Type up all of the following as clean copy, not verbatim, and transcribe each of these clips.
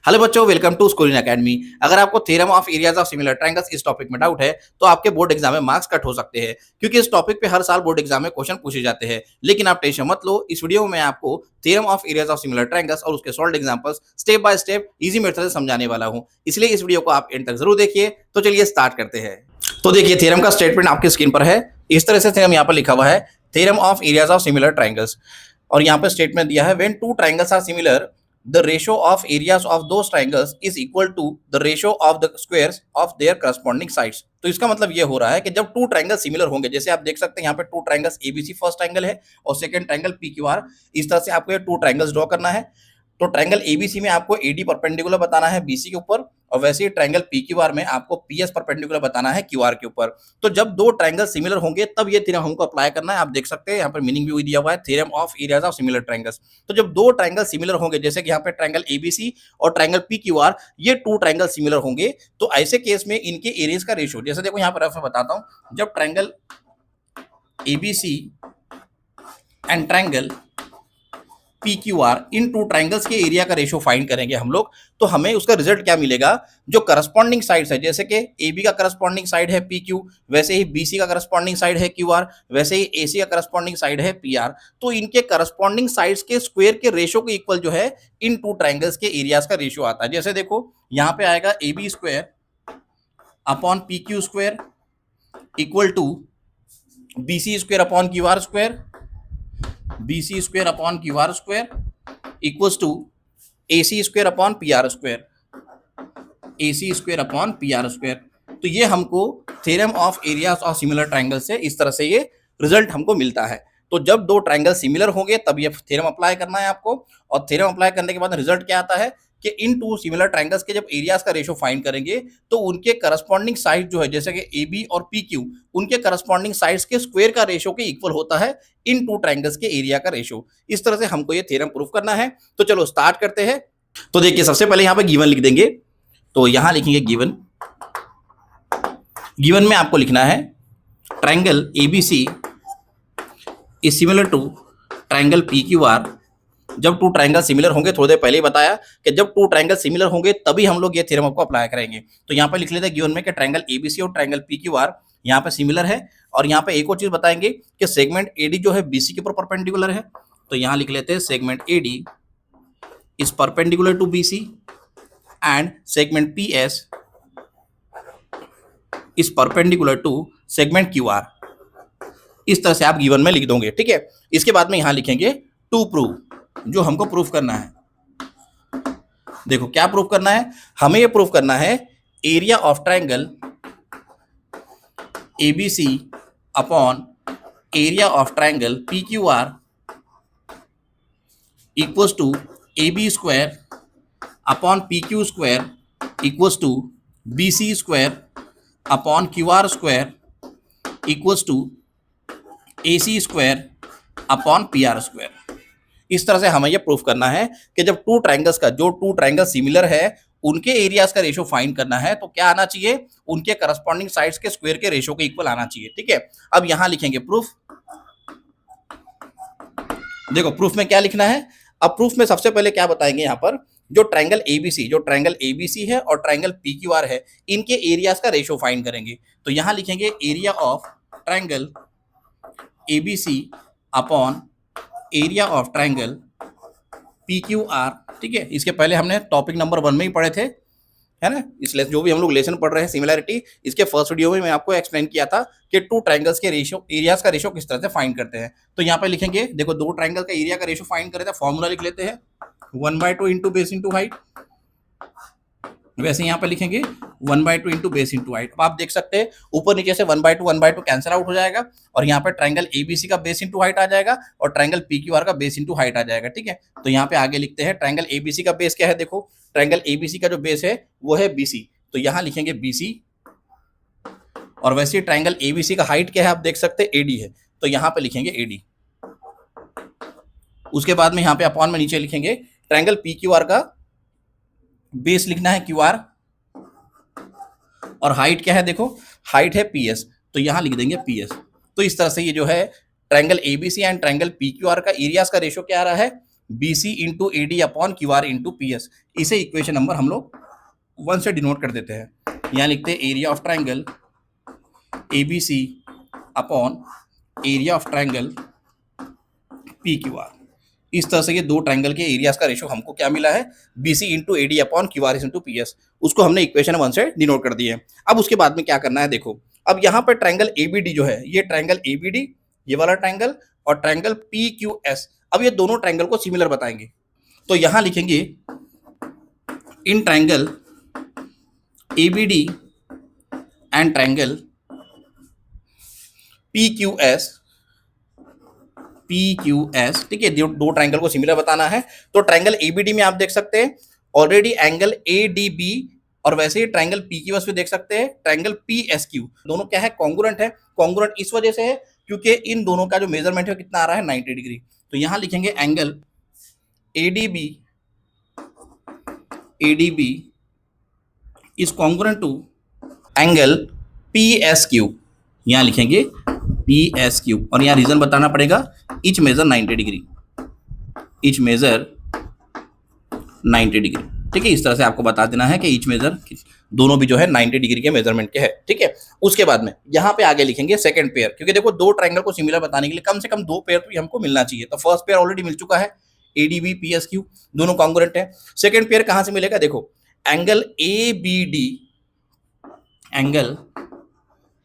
Hello बच्चों, welcome to schooling academy. अगर आपको theorem of areas of similar triangles इस टॉपिक में डाउट है तो आपके बोर्ड एग्जाम में मार्क्स कट हो सकते हैं, क्योंकि इस टॉपिक पे हर साल बोर्ड एग्जाम में क्वेश्चन पूछे जाते हैं। लेकिन आप टेंशन मत लो, इस वीडियो में मैं आपको theorem of areas of similar triangles और उसके solved examples step by step easy method से समझाने वाला हूं, इसलिए इस वीडियो को आप एंड तक जरूर देखिए। तो चलिए स्टार्ट करते हैं। तो देखिए, थ्योरम का स्टेटमेंट आपकी स्क्रीन पर है। इस तरह से थ्योरम यहाँ पर लिखा हुआ है, theorem of areas of similar triangles. और यहाँ पे स्टेटमेंट दिया है, when two triangles are similar the ratio of areas of those triangles is equal to the ratio of the squares of their corresponding sides। तो इसका मतलब ये हो रहा है कि जब टू ट्रायंगल सिमिलर होंगे, जैसे आप देख सकते हैं यहाँ पे two triangles ABC first triangle है और सेकंड ट्रायंगल पीक्यूआर, इस तरह से आपको ये टू ट्रायंगल्स ड्रॉ करना है। तो ट्रायंगल एबीसी में आपको एडी परपेंडिकुलर बताना है बीसी के ऊपर, और वैसे ही ट्रायंगल पीक्यूआर में आपको पीएस परपेंडिकुलर बताना है क्यूआर के ऊपर। तो जब दो ट्रायंगल सिमिलर होंगे तब ये थ्योरम हमको अप्लाई करना है। आप देख सकते हैं यहाँ पर मीनिंग भी दिया हुआ है, theorem of areas of similar triangles. तो जब दो ट्रायंगल सिमिलर होंगे, जैसे कि यहाँ पे ट्रायंगल एबीसी और ट्रायंगल पीक्यूआर, ये टू ट्रायंगल सिमिलर होंगे, तो ऐसे केस में इनके एरियाज का रेशियो, जैसे देखो यहाँ पर मैं बताता हूँ, जब triangle ABC and triangle PQR in two triangles के एरिया का रेशियो फाइंड करेंगे हम लोग, तो हमें उसका रिजल्ट क्या मिलेगा। जो करस्पॉन्डिंग साइड्स है, जैसे कि AB का करस्पॉन्डिंग साइड है PQ, वैसे ही BC का करस्पॉन्डिंग साइड है QR, वैसे ही AC का करस्पॉन्डिंग साइड है PR, तो इनके करस्पॉन्डिंग साइड्स के स्क्वायर के रेशियो के इक्वल जो है इन टू ट्रायंगल्स के एरियाज का रेशियो आता है। जैसे देखो यहाँ पे आएगा AB square upon PQ square equal to BC square upon QR square, BC square upon QR square equals to AC square upon PR square, AC square upon PR square. तो ये हमको theorem of areas of similar triangle से इस तरह से ये result हमको मिलता है। तो जब दो ट्रायंगल सिमिलर होंगे तब ये थ्योरम अप्लाई करना है आपको, और थ्योरम अप्लाई करने के बाद रिजल्ट क्या आता है कि इन टू सिमिलर ट्रायंगल्स के जब एरियाज का रेशियो फाइंड करेंगे तो उनके करस्पॉन्डिंग साइड जो है, जैसे कि AB और PQ, उनके करस्पॉन्डिंग साइड्स के स्क्वायर का रेशियो के इक्वल होता है इन टू ट्रायंगल्स के एरिया का रेशियो। इस तरह से हमको ये थ्योरम प्रूफ करना है। तो चलो स्टार्ट करते हैं। तो देखिए, सबसे पहले यहाँ पे गिवन लिख देंगे। तो यहाँ लिखेंगे गिवन। गिवन में आपको लिखना है triangle ABC is similar to triangle PQR। जब टू ट्रायंगल सिमिलर होंगे, थोड़ी देर पहले ही बताया कि जब टू ट्रायंगल सिमिलर होंगे तभी हम लोग ये थ्योरम को अप्लाई करेंगे। तो यहाँ पे लिख लेते हैं गिवन में कि ट्रायंगल एबीसी और ट्रायंगल PQR यहाँ पे सिमिलर है। और यहाँ पे एक और चीज बताएंगे कि सेगमेंट एडी जो है बीसी के ऊपर परपेंडिकुलर है। तो यहाँ लिख लेते हैं segment AD is perpendicular to BC and segment PS is perpendicular to segment QR. इस तरह से आप गिवन में लिख दोगे, ठीक है। इसके बाद में यहाँ लिखेंगे टू प्रूव, जो हमको प्रूफ करना है। देखो क्या प्रूफ करना है, हमें ये प्रूफ करना है area of triangle ABC upon area of triangle PQR equals to AB square upon PQ square equals to BC square upon QR square equals to AC square upon PR square. इस तरह से हमें यह proof करना है कि जब two triangles का, जो टू ट्रायंगल सिमिलर है, उनके एरियाज का रेशियो फाइंड करना है, तो क्या आना चाहिए, उनके करस्पॉन्डिंग साइड्स के स्क्वायर के रेशियो के इक्वल आना चाहिए, ठीक है। अब यहां लिखेंगे प्रूफ। देखो प्रूफ में क्या लिखना है। अब प्रूफ में सबसे पहले क्या बताएंगे, यहाँ पर जो ट्रायंगल एबीसी है और ट्रायंगल PQR है, इनके एरियाज का रेशियो फाइंड करेंगे। तो यहां लिखेंगे area of triangle ABC upon area of triangle PQR, ठीक है। इसके पहले हमने टॉपिक नंबर 1 में ही पढ़े थे, है ना। इसलिए जो भी हम लोग लेसन पढ़ रहे हैं सिमिलैरिटी, इसके फर्स्ट वीडियो में मैं आपको एक्सप्लेन किया था कि टू ट्रायंगल्स के रेशियो, एरियाज का रेशियो किस तरह से फाइंड करते हैं। तो यहाँ पे लिखेंगे, देखो दो ट्रायंगल का एरिया का रेशियो फाइंड करे थे, फॉर्मूला लिख लेते हैं 1/2 इंटू बेस इंटू हाइट। वैसे यहाँ पे लिखेंगे 1/2 इंटू बेस इंटू हाइट। अब आप देख सकते हैं ऊपर नीचे से 1/2 कैंसिल आउट हो जाएगा, और यहाँ पे ट्रायंगल एबीसी का बेस इंटू हाइट आ जाएगा और ट्रायंगल PQR का बेस इंटू हाइट आ जाएगा, ठीक है। तो यहाँ पे आगे लिखते हैं ट्रायंगल एबीसी का बेस क्या है। देखो ट्रायंगल एबीसी का जो बेस है वो है BC, तो यहाँ लिखेंगे BC। और वैसे ट्रायंगल एबीसी का हाइट क्या है, आप देख सकते हैं AD है, तो यहाँ पे लिखेंगे AD। उसके बाद में यहाँ पे अपॉन में नीचे लिखेंगे ट्रायंगल PQR का बेस लिखना है QR, और हाइट क्या है, देखो हाइट है PS, तो यहां लिख देंगे PS। तो इस तरह से ये जो है triangle ABC and triangle PQR का एरियाज का रेशियो क्या आ रहा है, B C into A D upon Q R into P S. इसे इक्वेशन नंबर हम लोग 1 से डिनोट कर देते हैं। यहाँ लिखते हैं area of triangle A B C upon area of triangle P Q R. इस तरह से ये दो ट्राइंगल के एरियाज का रेशो हमको क्या मिला है, B C into A D upon Q R into P S. उसको हमने इक्वेशन 1 से डिनोट कर दिए। अब उसके बाद में क्या करना है, देखो अब यहाँ पर ट्राइंगल ए बी डी जो है, ये ट्राइंगल ए बी डी, ये वाला ट्राइंगल, और ट्राइंगल पी क्यू एस, अब ये दोनों ट्राइंगल को सिमिलर बताएंगे। तो यहां लिखेंगे in triangle A B D and triangle P Q S, ठीक है, दो ट्राइंगल को सिमिलर बताना है। तो ट्राइंगल एबीडी में आप देख सकते हैं already angle A D B, और वैसे ही ट्राइंगल पी क्यू एस पे देख सकते हैं ट्राइंगल पी एस क्यू, दोनों क्या है, कॉन्ग्रुएंट है। कॉन्ग्रुएंट इस वजह से है क्योंकि इन दोनों का जो मेजरमेंट है कितना आ रहा है, 90 डिग्री। तो यहां लिखेंगे angle A D B is congruent to angle P S Q, यहां लिखेंगे पी एस क्यू, और यहाँ रीजन बताना पड़ेगा, each measure 90 degree, each measure 90 degree, ठीक है। इस तरह से आपको बता देना है कि इच मेजर दोनों भी जो है 90 डिग्री के मेजरमेंट के है, ठीक है। उसके बाद में यहाँ पे आगे लिखेंगे सेकंड पेयर, क्योंकि देखो दो ट्राइंगल को सिमिलर बताने के लिए कम से कम दो पेयर तो हमको मिलना चाहिए। तो फर्स्ट पेयर ऑलरेडी मिल चुका है, A D B P S Q, दोनों कॉन्ग्रुएंट है। सेकंड पेयर कहाँ से मिलेगा, देखो angle A B D, angle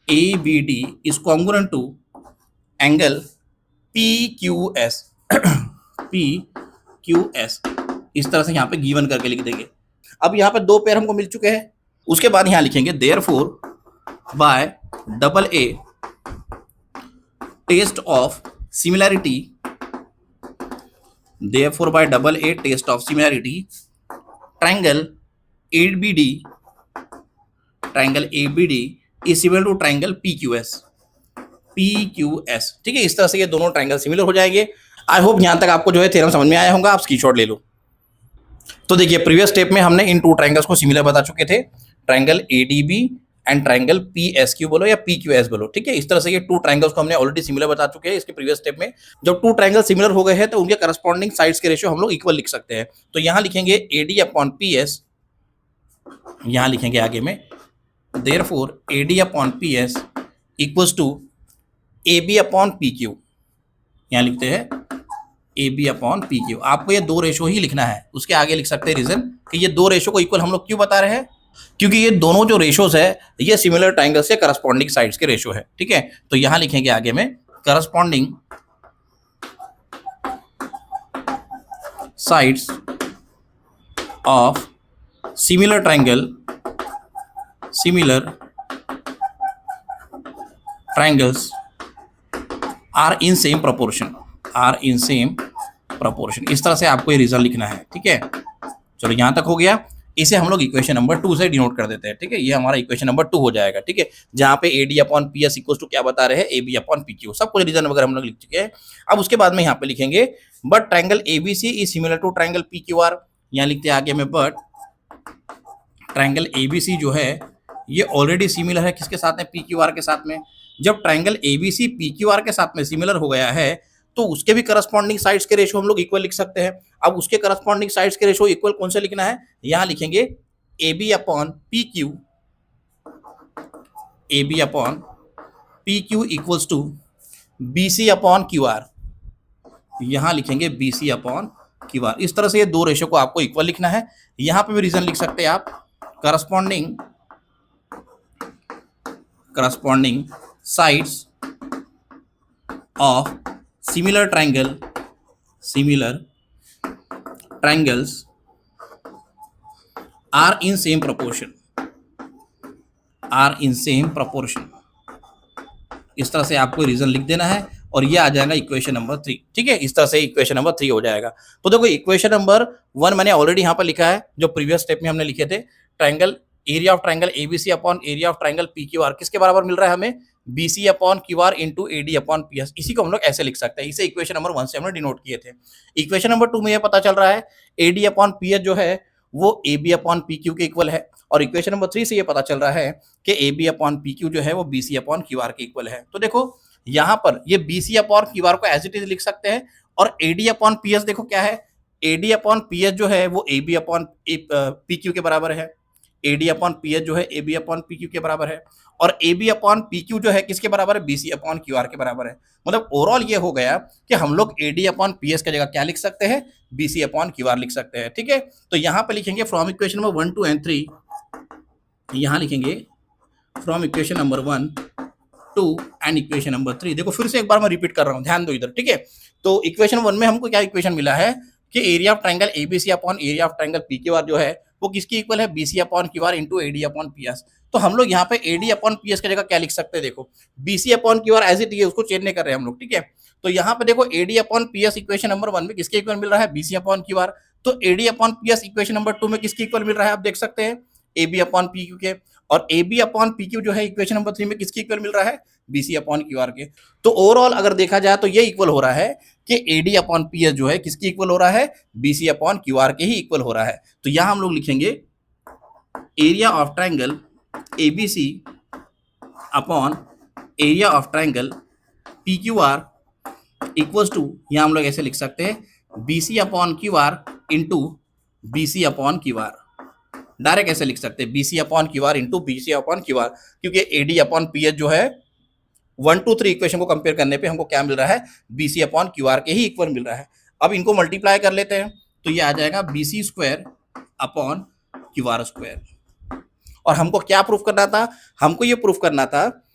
A B D is congruent to angle P Q S, P Q S. इस तरह से यहाँ पे गिवन करके लिख देंगे। अब यहाँ पे दो पेयर हमको मिल चुके हैं। उसके बाद यहाँ लिखेंगे therefore by double A test of similarity, therefore by double A test of similarity triangle A B D, triangle A B D is similar to triangle P Q S, P Q S, ठीक है। इस तरह से ये दोनों triangle similar हो जाएंगे। I hope यहां तक आपको जो है थ्योरम समझ में आया होगा। आप स्क्रीनशॉट ले लो। तो देखिए प्रीवियस स्टेप में हमने इन टू ट्राइंगल्स को सिमिलर बता चुके थे, triangle A D B and triangle P S Q बोलो या पी क्यू एस बोलो, ठीक है। इस तरह से ये टू ट्राइंगल्स को हमने ऑलरेडी सिमिलर बता चुके हैं इसके प्रीवियस स्टेप में। जब टू ट्राइंगल सिमिलर हो गए हैं तो उनके करस्पॉन्डिंग साइड्स के रेशियो हम लोग इक्वल लिख सकते हैं। तो यहां लिखेंगे A D upon P S, यहां लिखेंगे आगे में therefore A D upon P S equals to A B upon P Q, यहां लिखते हैं A B upon P Q. आपको ये दो रेशो ही लिखना है, उसके आगे लिख सकते हैं रीजन कि ये दो रेशो को इक्वल हम लोग क्यों बता रहे हैं, क्योंकि ये दोनों जो रेशोज है ये सिमिलर ट्राइंगल्स के करस्पॉन्डिंग साइड्स के रेशो है, ठीक है। तो यहां लिखेंगे आगे में corresponding sides of similar triangle, similar triangles are in same proportion, are in same proportion. इस तरह से आपको ये रीजन लिखना है, ठीक है। चलो यहां तक हो गया। इसे हम लोग इक्वेशन नंबर 2 से डिनोट कर देते हैं, ठीक है। ये हमारा इक्वेशन नंबर 2 हो जाएगा, ठीक है, जहां पे A D upon P S equals to क्या बता रहे हैं, A B upon P Q, सब कुछ रीजन वगैरह हम लोग लिख चुके हैं। अब उसके बाद में यहाँ पे लिखेंगे but triangle A B C is similar to triangle P Q R, यहाँ लिखते हैं आगे में but triangle A B C जो है ये ऑलरेडी सिमिलर है किसके साथ में, पी क्यू आर के साथ में। जब triangle A B C P Q R के साथ में सिमिलर हो गया है तो उसके भी करस्पॉन्डिंग साइड्स के रेशो हम लोग इक्वल लिख सकते हैं। अब उसके करस्पॉन्डिंग साइड्स के रेशो इक्वल कौन से लिखना है, यहां लिखेंगे A B upon P Q, A B upon P Q equals to B C upon Q R, यहां लिखेंगे B C upon Q R. इस तरह से ये दो रेशो को आपको इक्वल लिखना है। यहां पे भी रीजन लिख सकते हैं आप, corresponding sides of similar triangles are in same proportion, are in same proportion. इस तरह से आपको रीजन लिख देना है और ये आ जाएगा इक्वेशन नंबर 3, ठीक है। इस तरह से इक्वेशन नंबर 3 हो जाएगा। तो देखो इक्वेशन नंबर 1 मैंने ऑलरेडी यहाँ पर लिखा है, जो प्रीवियस स्टेप में हमने लिखे थे, triangle area of triangle ABC upon area of triangle P Q R किसके बराबर मिल रहा है हमें, B C upon Q R into A D upon P S. इसी को हम लोग ऐसे लिख सकते हैं। इसे इक्वेशन नंबर 1 से हमने डिनोट किए थे। इक्वेशन नंबर 2 में यह पता चल रहा है A D upon P S जो है वो A B upon P Q के इक्वल है, और इक्वेशन नंबर 3 से ये पता चल रहा है कि A B upon P Q जो है वो B C upon Q R के इक्वल है। तो देखो यहाँ पर ये B C upon Q R को एज इट इज लिख सकते हैं, और A D upon P S देखो क्या है, AD अपॉन PS जो है वो AB अपॉन PQ के बराबर है। AD अपॉन PS जो है AB अपॉन PQ के बराबर है। और AB अपॉन PQ जो है किसके बराबर है? BC अपॉन QR के बराबर है। मतलब ओवरऑल ये हो गया कि हम लोग AD अपॉन PS की जगह क्या लिख सकते हैं? BC अपॉन QR लिख सकते हैं। ठीक है, तो यहाँ पे लिखेंगे फ्रॉम इक्वेशन नंबर 1 2 and 3, यहाँ लिखेंगे from equation number 1 2 and equation number 3। देखो फिर से एक बार मैं रिपीट कर रहा हूँ, ध्यान दो इधर। ठीक है, तो इक्वेशन 1 में हमको क्या इक्वेशन मिला है कि area of triangle ABC upon area of triangle PQR जो है वो किसकी इक्वल है? BC upon QR into AD upon PS. तो हम लोग यहाँ पे एडी अपॉन पीएस की जगह क्या लिख सकते हैं? देखो BC upon QR as it है, उसको चेंज नहीं कर रहे हैं हम लोग। ठीक है, तो यहाँ पे देखो AD upon PS equation number 1 में किसके इक्वल मिल रहा है? BC upon QR. तो AD upon PS equation number 2 में किसके इक्वल मिल रहा है? आप देख सकते हैं A B upon P Q के। और A B upon P Q जो है इक्वेशन नंबर 3 में किसकी इक्वल मिल रहा है? बीसी अपॉन क्यू आर के। तो ओवरऑल अगर देखा जाए तो ये इक्वल हो रहा है कि एडी अपॉन पी एस जो है किसकी इक्वल हो रहा है? बीसी अपॉन क्यू आर के ही इक्वल हो रहा है। तो यहां हम लोग लिखेंगे area of triangle ABC upon area of triangle P Q R equals to, यहां हम लोग ऐसे लिख सकते हैं BC upon Q R into BC upon Q R. Direct ऐसे लिख सकते हैं BC upon Q R into BC upon Q R, क्योंकि एडी अपॉन पी एच जो है 1 2 3 इक्वेशन को कंपेयर करने पे हमको क्या मिल रहा है? बीसी अपॉन क्यू आर के ही इक्वल मिल रहा है। अब इनको मल्टीप्लाई कर लेते हैं तो ये आ जाएगा BC square upon Q R square. और हमको क्या प्रूफ करना था? हमको ये प्रूफ करना था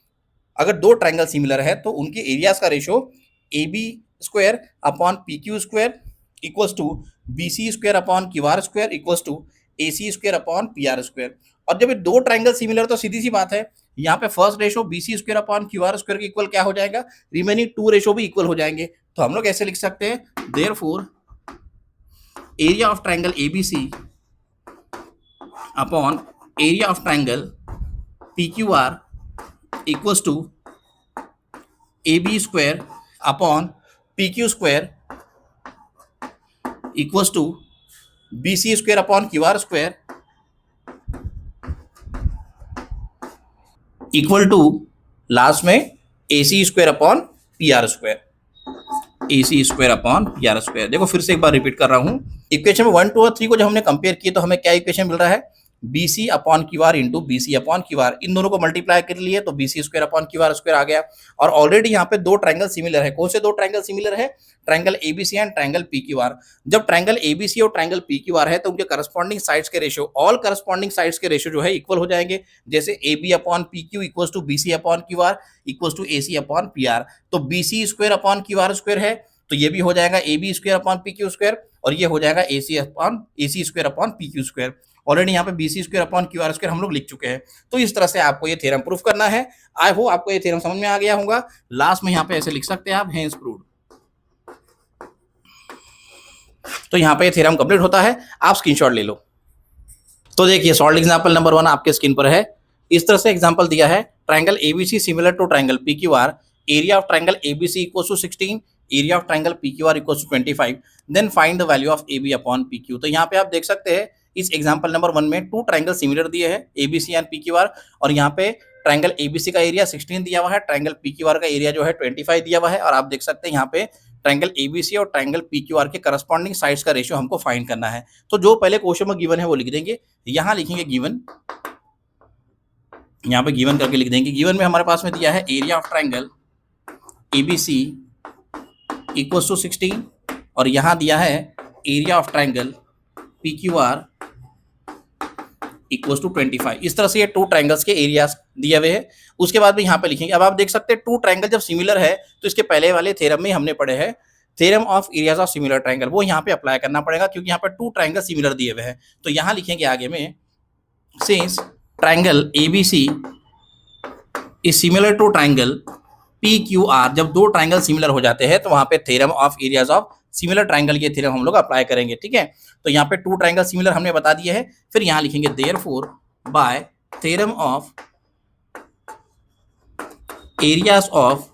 अगर दो ट्रायंगल सिमिलर है तो उनके एरियाज का ratio A B square upon P Q square equals to B C square upon Q R square equals to A C square upon P R square. और जब ये दो ट्रायंगल सिमिलर तो सीधी सी बात है, यहाँ पे first ratio B C square upon Q R square के इक्वल क्या हो जाएगा? रिमेनिंग 2 रेशो भी इक्वल हो जाएंगे। तो हम लोग ऐसे लिख सकते हैं therefore area of triangle ABC upon area of triangle P Q R equals to A B square upon P Q square equals to B C square upon Q R square equal to last में A C square upon P R square, A C square upon P R square. देखो फिर से एक बार repeat कर रहा हूं, equation में 1 2 और 3 को जब हमने कंपेयर किए तो हमें क्या इक्वेशन मिल रहा है? B C upon Q R into B C upon Q R. इन दोनों को मल्टीप्लाई कर लिए तो B C square upon Q R square आ गया। और ऑलरेडी यहाँ पे दो ट्रायंगल सिमिलर है। कौन से दो ट्रायंगल सिमिलर है? Triangle ABC and triangle P Q R. जब ट्रायंगल एबीसी और ट्रायंगल पी क्यू आर है तो उनके करस्पॉन्डिंग साइड्स के रेशियो, ऑल करस्पॉन्डिंग साइड्स के रेशियो जो है इक्वल हो जाएंगे। जैसे A B upon P Q equals to B C upon Q R equals to A C upon P R. तो B C square upon Q R square है तो ये भी हो जाएगा A B square upon P Q square, और ये हो जाएगा A C square upon P Q square. Already यहाँ पे B C square upon Q R square हम लोग लिख चुके हैं। तो इस तरह से आपको ये थ्योरम प्रूफ करना है। आई होप आपको ये थ्योरम समझ में आ गया होगा। लास्ट में यहाँ पे ऐसे लिख सकते हैं आप हेंस प्रूव्ड। तो यहाँ पे थ्योरम कंप्लीट होता है, आप स्क्रीनशॉट ले लो। तो देखिए सॉल्व एग्जांपल नंबर 1 आपके स्क्रीन पर है। इस तरह से एग्जांपल दिया है, triangle ABC similar to triangle PQR, area of triangle ABC equals to 16, area of triangle PQR equals to 25, then find the value of AB upon PQ. तो यहाँ पे आप देख सकते हैं इस एग्जांपल नंबर 1 में टू ट्रायंगल सिमिलर दिए हैं एबीसी एंड पीक्यूआर, और यहाँ पे ट्रायंगल एबीसी का एरिया 16 दिया हुआ है, ट्रायंगल पीक्यूआर का एरिया जो है 25 दिया हुआ है। और आप देख सकते हैं यहाँ पे ट्रायंगल एबीसी और ट्रायंगल पीक्यूआर के करस्पॉन्डिंग साइड्स का रेशियो हमको फाइंड करना है। तो जो पहले क्वेश्चन में गिवन है वो लिख देंगे, यहाँ लिखेंगे गिवन, यहाँ पे गिवन करके लिख देंगे। गिवन में हमारे पास में दिया है area of triangle ABC equals to 16, और यहाँ दिया है area of triangle PQR equals to 25। इस तरह से ये टू ट्रायंगल्स के एरियाज दिए हुए हैं। उसके बाद भी यहाँ पे लिखेंगे। अब आप देख सकते हैं टू ट्रायंगल जब सिमिलर है तो इसके पहले वाले थ्योरम में हमने पढ़े हैं theorem of areas of similar triangle, वो यहाँ पे अप्लाई करना पड़ेगा क्योंकि यहाँ पे टू ट्रायंगल सिमिलर दिए हुए हैं। तो यहाँ लिखेंगे आगे में, since triangle ABC is similar to triangle PQR. जब दो ट्रायंगल सिमिलर हो जाते हैं तो वहाँ पे theorem of areas of similar triangle के थ्योरम हम लोग अप्लाई करेंगे। ठीक है, तो यहाँ पे टू ट्रायंगल सिमिलर हमने बता दिए हैं। फिर यहाँ लिखेंगे therefore by theorem of areas of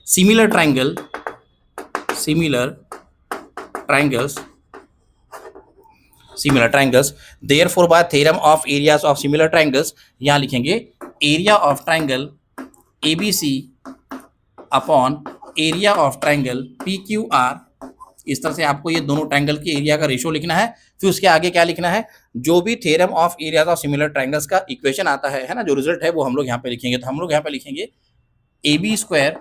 similar triangles therefore by theorem of areas of similar triangles, यहाँ लिखेंगे area of triangle ABC upon area of triangle PQR इस तरह से आपको ये दोनों ट्रायंगल के एरिया का रेशियो लिखना है। फिर उसके आगे क्या लिखना है, जो भी theorem of areas of similar triangles का इक्वेशन आता है ना, जो रिजल्ट है वो हम लोग यहाँ पे लिखेंगे। तो हम लोग यहाँ पे लिखेंगे AB square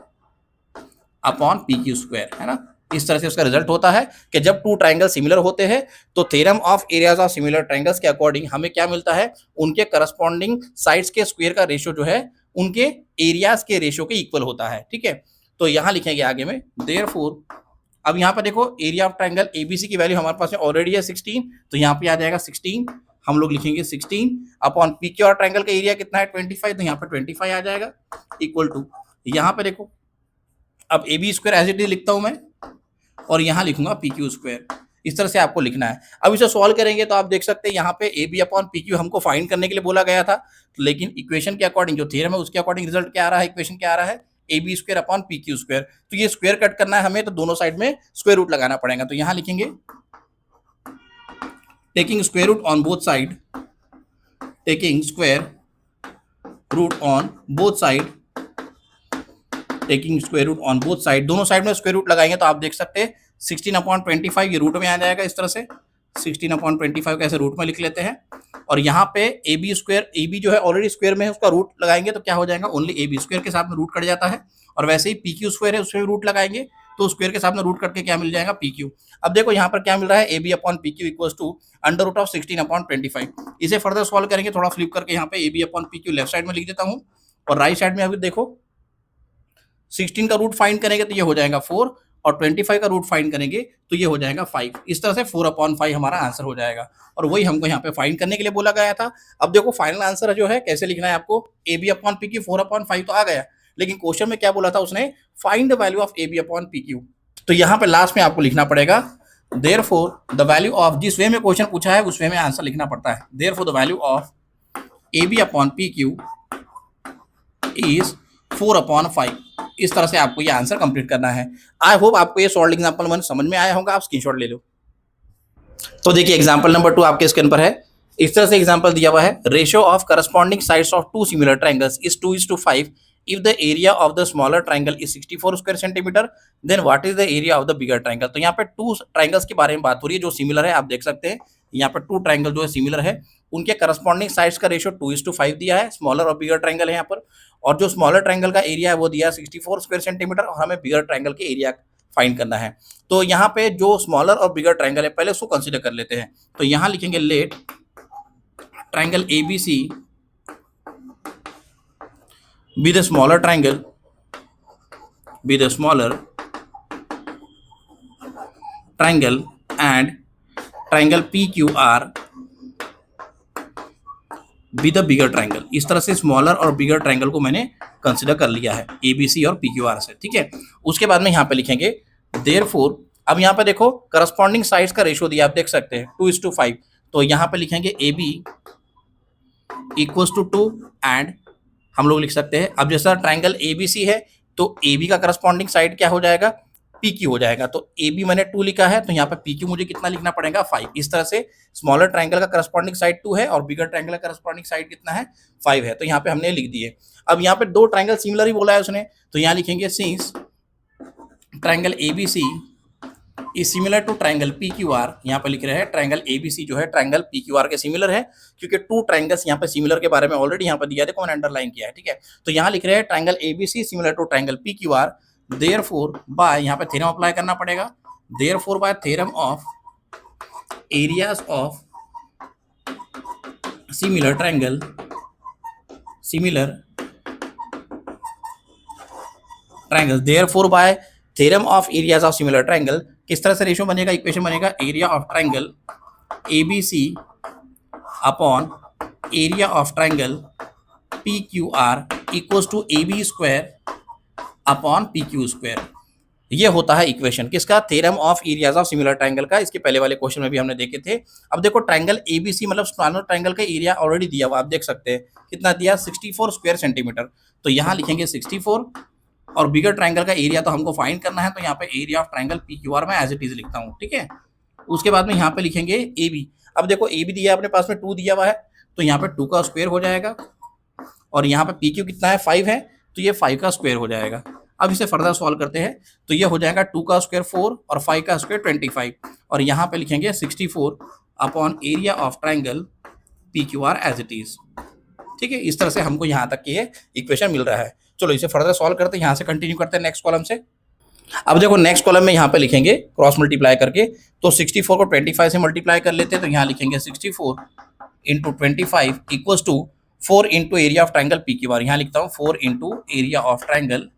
upon PQ square, है ना। इस तरह से उसका रिजल्ट होता है कि जब टू ट्रायंगल सिमिलर होते हैं तो theorem of areas of similar triangles के अकॉर्डिंग हमें क्या मिलता है, उनके करस्पॉन्डिंग साइड्स के स्क्वायर का रेशियो जो है उनके एरियाज के रेशियो के इक्वल होता है, ठीक है। तो यहाँ लिखेंगे आगे में देयरफॉर, अब यहाँ पर देखो एरिया ऑफ ट्रायंगल ABC की वैल्यू हमारे पास में ऑलरेडी है 16, तो यहाँ पे आ जाएगा 16, हम लोग लिखेंगे 16 अपॉन PQ और ट्रायंगल का एरिया कितना है 25, तो यहाँ पर 25 आ जाएगा इक्वल टू, यहाँ पे देखो अब AB square as it is लिखता हूं मैं और यहाँ लिखूंगा PQ स्क्वायर। इस तरह से आपको लिखना है। अब इसे सॉल्व करेंगे तो आप देख सकते हैं यहाँ पे AB अपॉन PQ हमको फाइंड करने के लिए बोला गया था, लेकिन इक्वेशन के अकॉर्डिंग जो थ्योरम है उसके अकॉर्डिंग रिजल्ट क्या आ रहा है, इक्वेशन क्या आ रहा है, AB square upon PQ square. तो ये स्क्वायर कट करना है हमें, तो दोनों साइड में स्क्वायर रूट लगाना पड़ेगा। तो यहाँ लिखेंगे taking square root on both side, taking square root on both side, taking square root on both side, दोनों साइड में स्क्वायर रूट लगाएंगे तो आप देख सकते हैं 16/25 ये रूट में आ जाएगा। इस तरह से 16/25 कैसे रूट में लिख लेते हैं, और यहाँ पे AB स्क्वायर, AB जो है ऑलरेडी स्क्वायर में है, उसका रूट लगाएंगे तो क्या हो जाएगा, ओनली AB स्क्वायर के साथ में रूट कट जाता है, और वैसे ही PQ स्क्वायर है उसमें रूट लगाएंगे तो स्क्वायर के साथ में रूट कट के क्या मिल जाएगा PQ। अब देखो यहाँ पर क्या मिल रहा है, AB upon PQ equals to under root of 16/25। इसे फर्दर सॉल्व करेंगे, थोड़ा फ्लिप करके यहाँ पे AB upon PQ left side में लिख देता हूँ, और राइट साइड में अभी देखो 16 का रूट फाइंड करेंगे तो ये हो जाएगा 4, और 25 का रूट फाइंड करेंगे तो ये हो जाएगा 5। इस तरह से 4/5 हमारा आंसर हो जाएगा, और वही हमको यहाँ पे फाइंड करने के लिए बोला गया था। अब देखो फाइनल आंसर जो है कैसे लिखना है आपको, AB अपॉन PQ 4/5 तो आ गया, लेकिन क्वेश्चन में क्या बोला था उसने, find the value of AB upon PQ। तो यहाँ पे लास्ट में आपको लिखना पड़ेगा देयरफॉर द वैल्यू ऑफ, जिस वे में क्वेश्चन पूछा है उस वे में आंसर लिखना पड़ता है। Therefore the value of AB upon PQ is 4/5। इस तरह से आपको ये आंसर कंप्लीट करना है। आई होप आपको ये सॉल्व एग्जांपल 1 समझ में आया होगा, आप स्क्रीनशॉट ले लो। तो देखिए एग्जांपल नंबर 2 आपके स्क्रीन पर है। इस तरह से एग्जांपल दिया हुआ है, ratio of corresponding sides of two similar triangles is 2:5 if the area of the smaller triangle is 64 square centimeter then what is the area of the bigger triangle। तो यहाँ पे टू ट्रायंगल्स के बारे में बात हो रही है जो सिमिलर है। आप देख सकते हैं यहाँ पे टू ट्रायंगल जो है सिमिलर है, उनके करस्पॉन्डिंग साइड्स का रेशियो 2:5 दिया है, स्मॉलर और बिगर ट्रायंगल है यहाँ पर, और जो स्मॉलर ट्रायंगल का एरिया है वो दिया है 64 स्क्वायर सेंटीमीटर, और हमें बिगर ट्रायंगल के एरिया फाइंड करना है। तो यहाँ पे जो स्मॉलर और बिगर ट्रायंगल है पहले उसको कंसिडर कर लेते हैं। तो यहाँ लिखेंगे let triangle ABC be the smaller triangle, be the smaller triangle and triangle PQR be the bigger triangle। इस तरह से स्मॉलर और बिगर ट्रायंगल को मैंने कंसिडर कर लिया है ABC और PQR से, ठीक है। उसके बाद में यहाँ पे लिखेंगे देयरफॉर, अब यहाँ पे देखो करस्पॉन्डिंग साइड्स का रेशियो दिया, आप देख सकते हैं 2:5, तो यहाँ पे लिखेंगे AB इक्वल्स टू 2 एंड हम लोग लिख सकते हैं, अब जैसा ट्रायंगल ABC है तो AB का करस्पॉन्डिंग साइड क्या हो जाएगा, PQ हो जाएगा। तो AB मैंने 2 लिखा है, तो यहाँ पे PQ मुझे कितना लिखना पड़ेगा 5। इस तरह से स्मॉलर ट्रायंगल का करस्पॉन्डिंग साइड 2 है और बिगर ट्रायंगल का करस्पॉन्डिंग साइड कितना है 5 है, तो यहाँ पे हमने लिख दिए। अब यहाँ पे दो ट्रायंगल सिमिलर ही बोला है उसने, तो यहाँ लिखेंगे since triangle ABC is similar to triangle PQR, यहाँ पे लिख रहे हैं ट्रायंगल ABC जो है ट्रायंगल PQR के सिमिलर है, क्योंकि टू ट्रायंगल्स यहाँ पे सिमिलर के बारे में ऑलरेडी यहाँ पे दिया है, देखो मैंने अंडरलाइन किया है, ठीक है। तो यहाँ लिख रहे हैं triangle ABC similar to triangle PQR, therefore by, यहाँ पे थ्योरम अप्लाई करना पड़ेगा, therefore by theorem of areas of similar triangle, similar triangle, therefore by theorem of areas of similar triangle, किस तरह से रेशियो बनेगा, इक्वेशन बनेगा area of triangle ABC upon area of triangle PQR equals to AB square upon PQ square. ये होता है equation किसका, theorem of areas of similar triangle का। इसके पहले वाले क्वेश्चन में भी हमने देखे थे। अब देखो ट्रायंगल ABC मतलब स्मॉलर ट्रायंगल का एरिया ऑलरेडी दिया हुआ, आप देख सकते हैं कितना दिया 64 स्क्वायर सेंटीमीटर, तो यहाँ लिखेंगे 64, और बिगर ट्रायंगल का एरिया तो हमको फाइंड करना है, तो यहाँ पे एरिया ऑफ ट्रायंगल PQR में एज इट इज लिखता हूँ, ठीक है। उसके बाद में यहाँ पे लिखेंगे AB, अब देखो AB दिया अपने पास में 2 दिया हुआ है, तो यहाँ पे 2 का स्क्वायर हो जाएगा, और यहाँ पे PQ कितना है 5 है, तो ये 5 का स्क्वायर हो जाएगा। अब इसे फर्दर सॉल्व करते हैं, तो ये हो जाएगा 2 का स्क्वायर 4 और 5 का स्क्वायर 25, और यहाँ पे लिखेंगे 64 upon area of triangle P Q R as it is. ठीक है, इस तरह से हमको यहाँ तक की ये इक्वेशन मिल रहा है। चलो इसे फर्दर सॉल्व करते हैं, यहाँ से कंटिन्यू करते हैं नेक्स्ट कॉलम से। अब देखो नेक्स्ट कॉलम में यहाँ पे लिखेंगे क्रॉस मल्टीप्लाई करके, तो 64 को 25 से मल्टीप्लाई कर लेते हैं, तो यहाँ लिखेंगे 64 into 25 equals to 4 into area of triangle P Q R. यहाँ लिखता हूँ 4 into area of triangle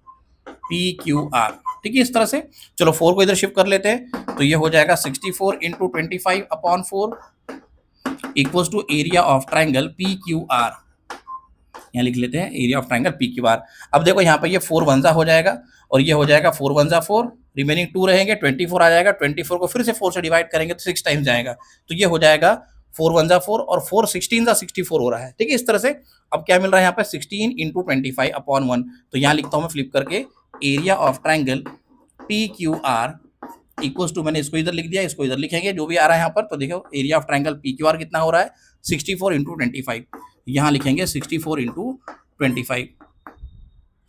P Q R. ठीक है, इस तरह से। चलो 4 को इधर शिफ्ट कर लेते हैं, तो ये हो जाएगा 64 into 25 upon 4 equals to area of triangle P Q R. यहाँ लिख लेते हैं area of triangle P Q R. अब देखो यहाँ पे ये 4 1 हो जाएगा, और ये हो जाएगा 4 1 4, रिमेनिंग 2 रहेंगे, 24 आ जाएगा। 24 को फिर से 4 से डिवाइड करेंगे तो 6 टाइम्स जाएगा, तो ये हो जाएगा 4 1 4 और 4 16 64 हो रहा है। ठीक है, इस तरह से। अब क्या मिल रहा है यहाँ पे 16 इंटू 25 अपॉन 1, तो यहाँ लिखता हूँ मैं फ्लिप करके area of triangle P Q R equals to, मैंने इसको इधर लिख दिया, इसको इधर लिखेंगे जो भी आ रहा है यहाँ पर। तो देखो area of triangle P Q are कितना हो रहा है 64 इंटू 25, यहाँ लिखेंगे 64 इंटू 25।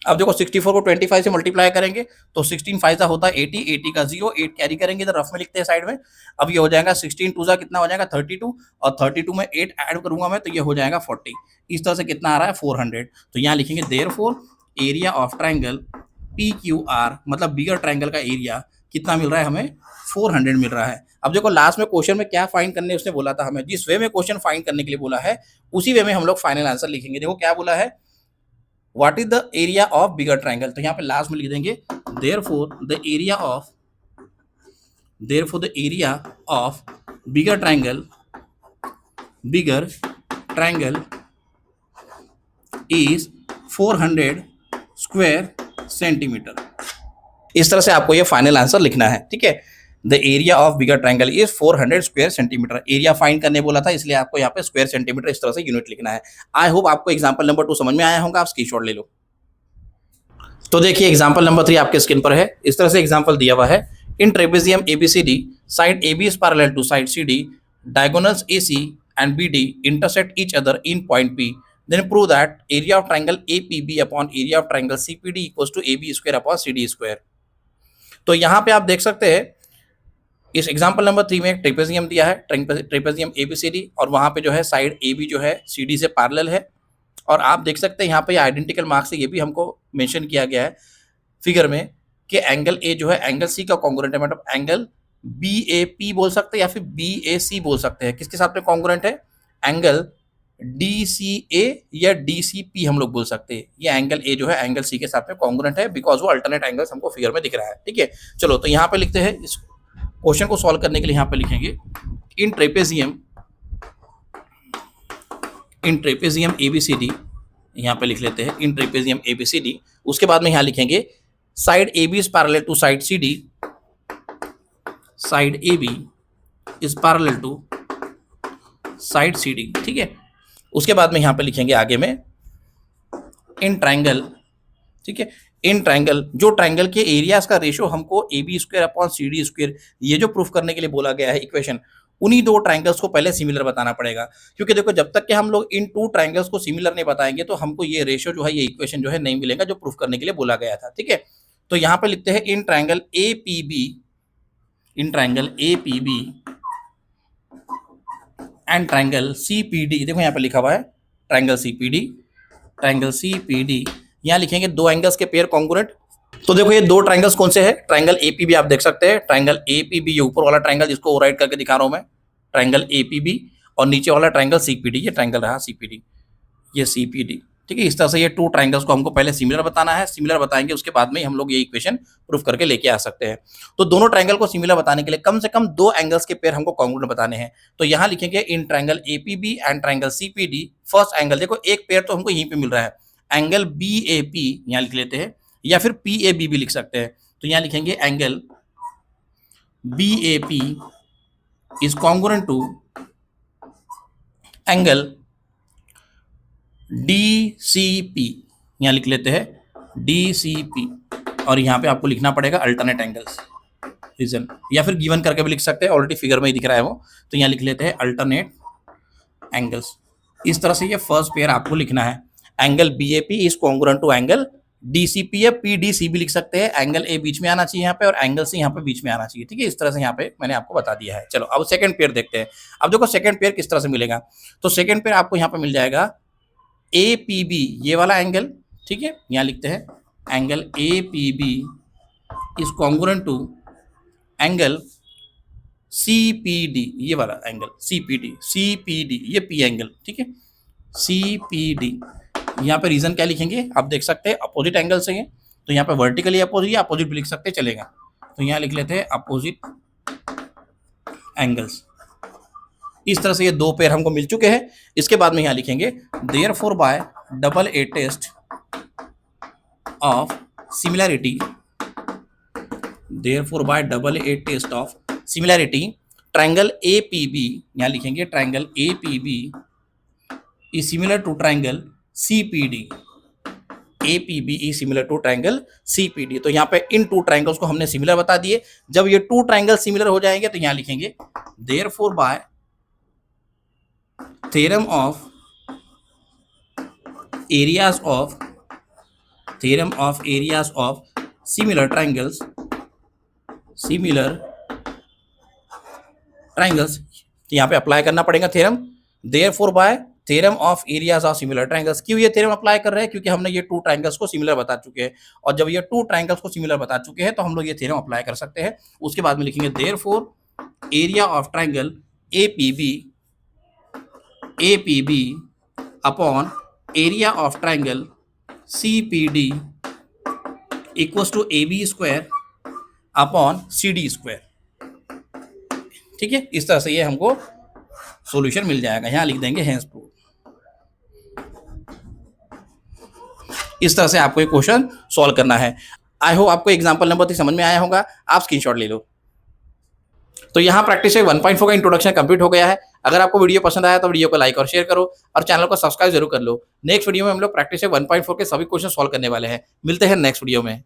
अब देखो 64 को 25 से मल्टीप्लाई करेंगे तो 16 5 होता है 80, 80 का 0, 8 कैरी करेंगे इधर रफ में लिखते हैं साइड में। अब ये हो जाएगा 16 2 कितना हो जाएगा 32, और 32 में 8 ऐड करूंगा मैं, तो ये हो जाएगा 40। इस तरह से कितना आ रहा है 400। तो यहाँ लिखेंगे therefore area of triangle P Q are, मतलब बिगर ट्राइंगल का एरिया कितना मिल रहा है हमें 400 मिल रहा है। अब देखो लास्ट में क्वेश्चन में क्या फाइंड करने उसने बोला था हमें, जिस वे में क्वेश्चन फाइंड करने के लिए बोला है उसी वे में हम लोग फाइनल आंसर लिखेंगे। देखो क्या बोला है, what is the area of bigger triangle, तो यहाँ पे लास्ट में लिख देंगे therefore the area of bigger triangle is 400 square centimetre. इस तरह से आपको ये फाइनल आंसर लिखना है। ठीक है, the area of bigger triangle is 400 square centimetre. Area find करने बोला था, इसलिए आपको यहाँ पे स्क्वायर सेंटीमीटर इस तरह से यूनिट लिखना है। आई होप आपको एग्जांपल नंबर 2 समझ में आया होगा, आप स्क्रीनशॉट ले लो। तो देखिए एग्जांपल नंबर 3 आपके स्क्रीन पर है। इस तरह से एग्जांपल दिया हुआ है, in trapezium ABCD side AB is parallel to side CD, diagonals AC and BD intersect each other in point P, then prove that area of triangle APB upon area of triangle CPD equals to AB square upon CD square। तो यहाँ पे आप देख सकते हैं इस example number 3 में एक ट्रेपेजियम दिया है, ट्रेपेजियम ABCD, और वहाँ पे जो है साइड AB जो है CD से पैरेलल है, और आप देख सकते हैं यहाँ पे आइडेंटिकल मार्क्स से ये भी हमको मेंशन किया गया है फिगर में कि एंगल A जो है एंगल C का कॉन्ग्रुएंट है, मतलब एंगल BAP बोल सकते हैं या फिर BAC बोल सकते हैं। किसके साथ में कॉन्ग्रुएंट है, एंगल DCA या DCP हम लोग बोल सकते हैं। ये एंगल A जो है एंगल C के साथ में कॉन्ग्रुएंट है, बिकॉज वो अल्टरनेट एंगल्स हमको फिगर में दिख रहा है। ठीक है, चलो तो यहाँ पे लिखते हैं, इस क्वेश्चन को सॉल्व करने के लिए यहाँ पे लिखेंगे इन ट्रेपेजियम ABCD, यहाँ पे लिख लेते हैं इन ट्रेपेजियम ABCD। उसके बाद में यहाँ लिखेंगे side AB is parallel to side CD, side AB is parallel to side CD। ठीक है, उसके बाद में यहाँ पे लिखेंगे आगे में इन ट्राइंगल। ठीक है, इन ट्राइंगल, जो ट्राइंगल के एरियाज का रेशियो हमको AB square upon CD square ये जो प्रूफ करने के लिए बोला गया है इक्वेशन, उन्हीं दो ट्राइंगल्स को पहले सिमिलर बताना पड़ेगा। क्योंकि देखो जब तक कि हम लोग इन 2 ट्राइंगल्स को सिमिलर नहीं बताएंगे तो हमको ये रेशियो जो है, ये इक्वेशन जो है नहीं मिलेगा जो प्रूफ करने के लिए बोला गया था। ठीक है, तो यहाँ पे लिखते हैं in triangle APB and triangle CPD। देखो यहाँ पे लिखा हुआ है ट्राइंगल CPD, यहाँ लिखेंगे दो एंगल्स के पेयर कॉन्ग्रुएंट। तो देखो ये दो ट्राइंगल्स कौन से हैं, ट्राइंगल APB आप देख सकते हैं, ट्राइंगल APB ये ऊपर वाला ट्राइंगल जिसको ओवरराइट करके दिखा रहा हूं मैं, ट्राइंगल APB, और नीचे वाला ट्राइंगल CPD, ये ट्राइंगल रहा CPD, ये CPD। ठीक है, इस तरह से ये 2 ट्राइंगल्स को हमको पहले सिमिलर बताना है, सिमिलर बताएंगे उसके बाद में हम लोग ये इक्वेशन प्रूफ करके लेके आ सकते हैं। तो दोनों ट्राइंगल को सिमिलर बताने के लिए कम से कम 2 एंगल्स के पेयर हमको कॉन्ग्रुएंट बताने हैं। तो यहाँ लिखेंगे in triangle APB and triangle CPD, first angle देखो एक पेयर तो हमको यहीं पे मिल रहा है, एंगल BAP यहाँ लिख लेते हैं, या फिर PAB भी लिख सकते हैं। तो यहाँ लिखेंगे angle BAP is congruent to angle DCP, यहाँ लिख लेते हैं DCP, और यहाँ पे आपको लिखना पड़ेगा अल्टरनेट एंगल्स रीजन, या फिर गिवन करके भी लिख सकते हैं, ऑलरेडी फिगर में ही दिख रहा है वो। तो यहाँ लिख लेते हैं अल्टरनेट एंगल्स। इस तरह से ये फर्स्ट पेयर आपको लिखना है, angle BAP is congruent to angle DCP या PDC भी लिख सकते हैं, एंगल ए बीच में आना चाहिए यहाँ पे और एंगल सी यहाँ पे बीच में आना चाहिए, ठीक है। इस तरह से यहाँ पे मैंने आपको बता दिया है। चलो अब सेकंड पेयर देखते हैं। अब देखो सेकंड पेयर किस तरह से मिलेगा, तो सेकंड पेयर आपको यहाँ पे मिल जाएगा APB ये वाला एंगल, ठीक है। यहाँ लिखते हैं angle APB is congruent to angle CPD ये वाला एंगल CPD ये P एंगल, ठीक है। CPD यहाँ पे रीजन क्या लिखेंगे, आप देख सकते हैं अपोजिट एंगल से है, तो यहाँ पे वर्टिकली अपोजिट या अपोजिट भी लिख सकते हैं, चलेगा। तो यहाँ लिख लेते हैं अपोजिट एंगल्स। इस तरह से ये दो पेयर हमको मिल चुके हैं। इसके बाद में यहाँ लिखेंगे therefore by double A test of similarity, therefore by double A test of similarity triangle APB, यहाँ लिखेंगे triangle APB is similar to triangle CPD, APB is similar to triangle CPD। तो यहाँ पे इन टू ट्रायंगल्स को हमने similar बता दिए। जब ये टू ट्रायंगल सिमिलर हो जाएंगे तो यहाँ लिखेंगे therefore by theorem of areas of similar triangles यहाँ पे अप्लाई करना पड़ेगा theorem. therefore by theorem of areas of similar triangles. क्यों ये थ्योरम अप्लाई कर रहे हैं, क्योंकि हमने ये टू ट्रायंगल्स को सिमिलर बता चुके हैं, और जब ये टू ट्रायंगल्स को सिमिलर बता चुके हैं तो हम लोग ये थ्योरम अप्लाई कर सकते हैं। उसके बाद में लिखेंगे therefore area of triangle APB upon area of triangle CPD equals to AB square upon CD square, ठीक है। इस तरह से ये हमको सॉल्यूशन मिल जाएगा। यहाँ लिख देंगे हेंस प्रूव। इस तरह से आपको ये क्वेश्चन सॉल्व करना है। आई होप आपको एग्जांपल नंबर 3 समझ में आया होगा। आप स्क्रीनशॉट ले लो। तो यहाँ प्रैक्टिस 1.4 का इंट्रोडक्शन कंप्लीट हो गया है। अगर आपको वीडियो पसंद आया तो वीडियो को लाइक और शेयर करो और चैनल को सब्सक्राइब जरूर कर लो। नेक्स्ट वीडियो में हम लोग प्रैक्टिस 1.4 के सभी क्वेश्चन सॉल्व करने वाले हैं। मिलते हैं नेक्स्ट वीडियो में।